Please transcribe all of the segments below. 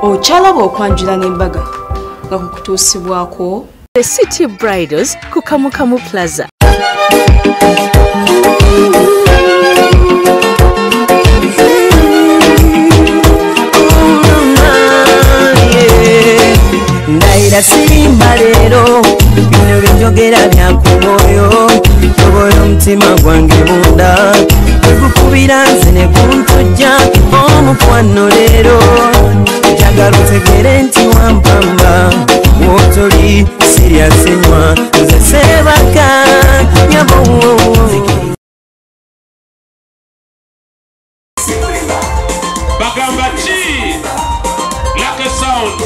Ochalaba okwanjula n'embaga nga kukutuusibwako The City Bridals ku Kamukamu Plaza. Ndaira sirimba leero bino binjogera byakumoyo tobola omutima gwange munda gukubira nze ne kuntujja omukwano leero njagala otegere nti wampamba wotoli siryasenywa nze sebaka nyabo bagamba ki like a sound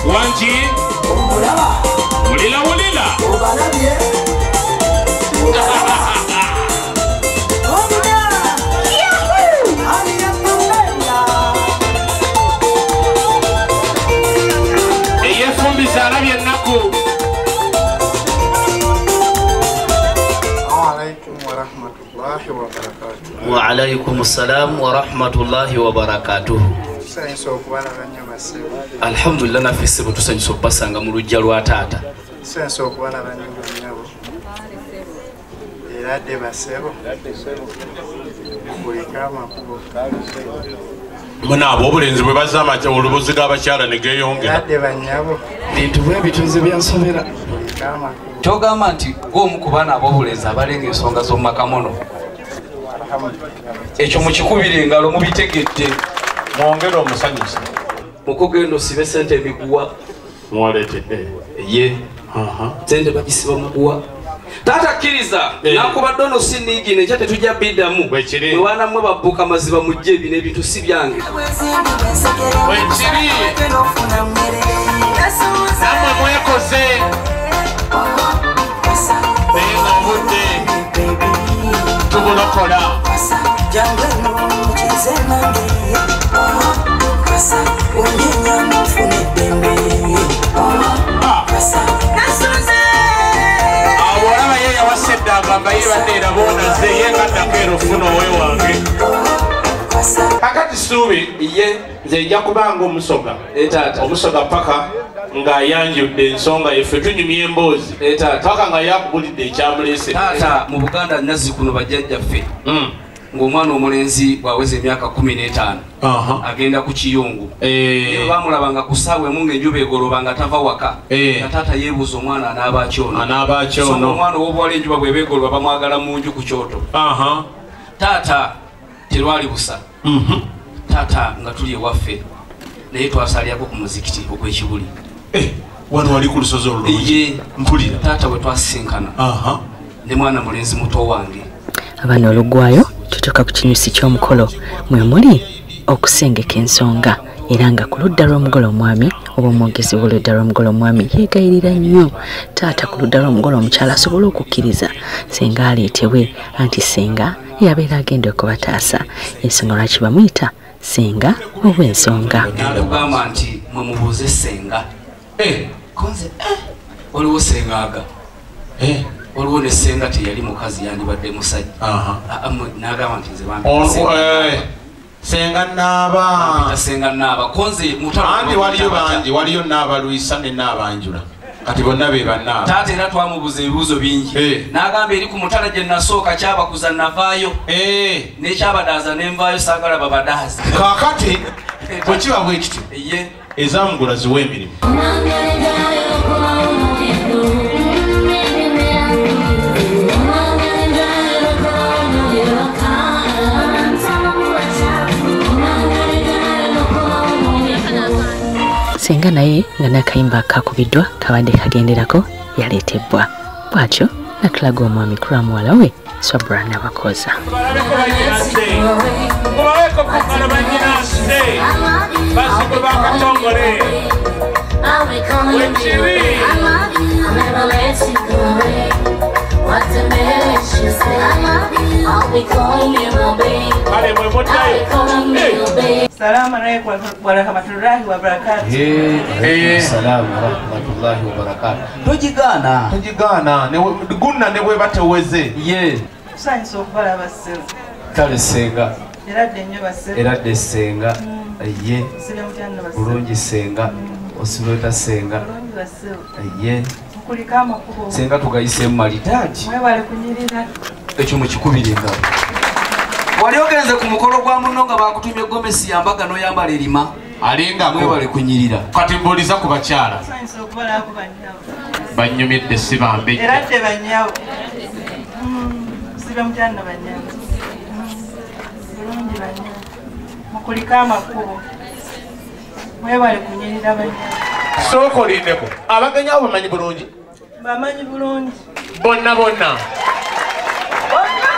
wanji ulila eyefumbiza alabye ennaku. Wa alaykum assalam wa rahmatullahi wa barakatuh. Alhamdulillah nafise butusanyisa okubasanga mu lujja lwa taata. Muna abo obulenzi bwe bazza amakya olubuzi g'abakyala ne geeyongera. Bintu bwe bitunze byansobera. Kyogamba nti gwomu ku baana ab'obulenzi abalenga ensonga z'omumakamono. Ekyo mukikubira engalo mubitegedde. Mwongere omusanyusa. Mukugenda osibe sente emiguwa. Mwaletedde. Ye. Sente bagisiba muguwa. Taata kkiriza nakubadde ono si niigi nekyo tetujja biddamu. Bwekiri. Mwana mmwe babbuka maziba mujje ebyo n'ebintu si byange. Bwekiri. Nammwe mwekoze. Naye ng'obudde tubulokola. Awolaba ye yawasedde agamba yebaneera boonaze ye ngaddako ero funa owe wange. Kakati suubi ye nze ejja kubanga omusoga. Omusoga paka ng'ayanjudde ensonga yeffe tunyumya emboozi. Paka nga yakugulidde ekyamulese. Taata mu Buganda Nazzikuno bajjajjaffe. Ng'omwana omulenzi bw'aweza emyaka 15 agenda ku kiyungu. Bamulabanga ku ssaawa emu ng'enjuba egoloba nga tava waka. Taata yeebuuza omwana anaaba kyono. Omwana ow'obuwala enjuba bw'eba egoloba bamwagala mu nju ku kyoto. Taata terwali busa. Taata nga tuli ewaffe naye twasalyako ku muzikiti ogw'Ekibuli. Wano wali ku lusozi olulungi. Mpulira. Taata bwe twasinkana ne mwana mulenzi muto wange. Abaana olugwayo tutuuka ku kinyusi ky'omukolo mwe muli okusengeka ensonga era nga ku ludda lw'omugole omwami oba omwogezi w'oludda lw'omugole omwami yeegayirira nnyo taata ku ludda lw'omugole omukyala asobole okukkiriza senga aleetebwe anti senga yabeera agenda okubataasa ensonga lwaki bamuyita senga obw'ensonga. Tugamba nti mwe mubuuze senga. Konze waliwo sengaaga. Waliwo ne senga teyali mukazi yandibadde musajja. N'agamba nti nze bambi senga naaba. Senga naaba. Konze andi waliyo bangi, waliyo naaba Lwisa ne naabanjula. Kati bonna be bannaaba. Taata era twamubuuza ebibuuzo bingi. N'agamba eri ku mutala gye nasooka kyabakuza navaayo. N'ekyabadaaza ne nvaayo saagala babadaaza. Kaakati bwe kiba bwe kityo ezamugula ziwa emirimu. Senga naye nga n'akayimba akakubiddwa kabadde kagenderako yaleetebwa bw'atyo natulaga omwami kula muwala we Swabra Nabakoza. Salamu alaikum wa rahmatullahi wa barakatuh. Salamu rahmatullahi wa barakatuh. Tujigana gunna ne bwe bateweze. Tusanyusa okubala abassebo. Kale senga. Eradde nnyo bassebo. Eradde senga. Aye. Bulungi senga. Osibeta senga. Aye. Senga tugayise malitaji. Mwebale kunyirira. Ekyo mukikubiringa. Wali ogenze ku mukolo gwa munno nga bakutumye gomesi yambaga no yambala erima. Alinga mwebale kunyirira. Kati mbuliza ku bakyala. Banyumidde sibambe. Era te banyawo. Sibe mutanda banyawo. Bulungi banyawo. Mukulika amakubo. Mwebale kunyirira banyawo. Soko lindeko. Abagenyawo bamanyi bulungi. Bamanyi bulungi. Bonna bonna.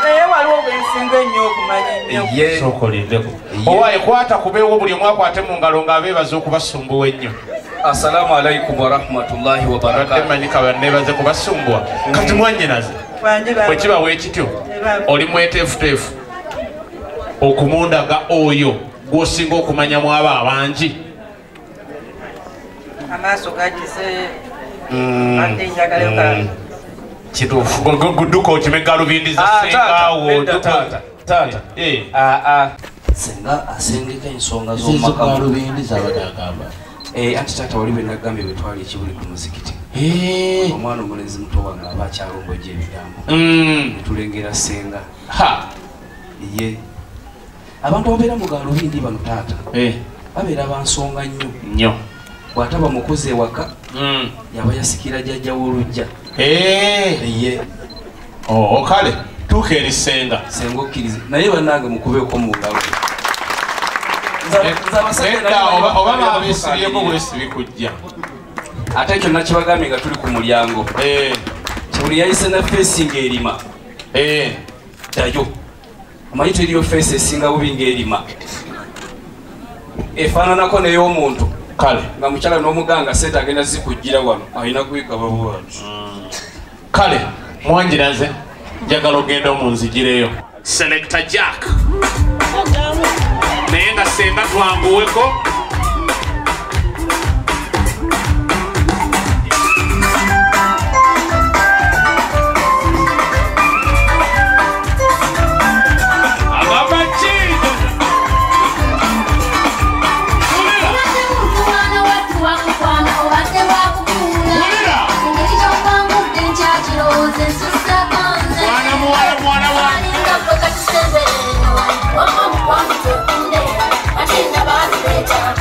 Naye waliwo bwensinga ennyo okumanya ennyo. Soko lindeko. Owaye kwata kubeewo buli mwakwate mu ngalo ng'abeebaza okubasumbuwa ennyo. Assalamu alaikum wa rahmatullahi wa barakatuh. Manyika banneebaze kubasumbuwa. Kati mwannyinaze. Bwe kiba weekityo oli mweteefuteefu okumundaga oyo gw'osinga okumanyamu aba abangi. Amaaso gakise ate njagala okala. Kituufu gudduka okime galubindi zisengaawo. Taata. Senga asengeka ensonga z'omumaka. Galubindi z'abadagamba. Anti taata wali bwe nagambye bwe twali ekibuli ku muzikiti. Omwana omulenzi muto wange aba akyalongojja ebigambo. Tulengera senga. Ye. Abantu ababeera mu galubindi bano taata. Babeera bansonga nnyo. Bw'ataba mukozi ewaka. Yaba yasikira jjajja w'olujja. Ye. Kale tuuka eri senga. Senga okkirize. Naye bannange mukubeeko mu ngalo. Oba baabesibyeko bwesi bikujja. Ate ekyo nakibagambye nga tuli ku mulyango. Buli yayise na feesi ng'erima. Ddayo. Omanyi teriyo feesi esinga bubi ng'erima. Efaananako n'ey'omuntu. Kale. Nga mukyala n'omuganga sente agenda zikujjira wano. Alina kuyika babuwantu. Kale, mwanjiraze. Njagala ogenda omunzigireyo. Selector Jack. Naye nga senga twanguweko. Mwana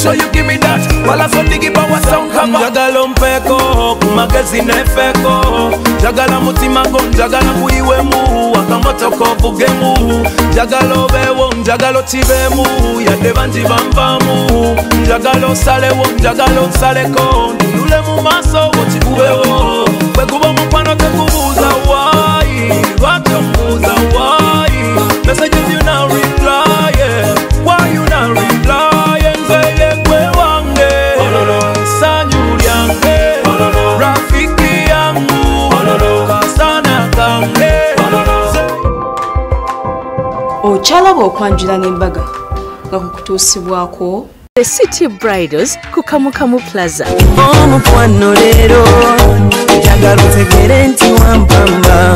sure you give me that. While I so diggy power sound cover. Jagala mpeko, kumagezi nefeko. Jagala mutima go, jagala kuiwe mu. Wakamotoko bugemu. Jagalo bewo, jagalo tibemu. Yade banji bambamu. Jagalo salewo, jagalo saleko. Nule mu maso, wochikuwewo. Kwekubo mpano tekubuza why. Wakambuza why. Messages you now reply, yeah. Why you now reply? Nzeye kwe wange sanyu yange rafiki yangu kasana kange. Ochalaba okwanjula n'embaga nga kukutuusibwako The City Bridals ku Kamukamu Plaza. Omukwano leero njagala otegere nti wampamba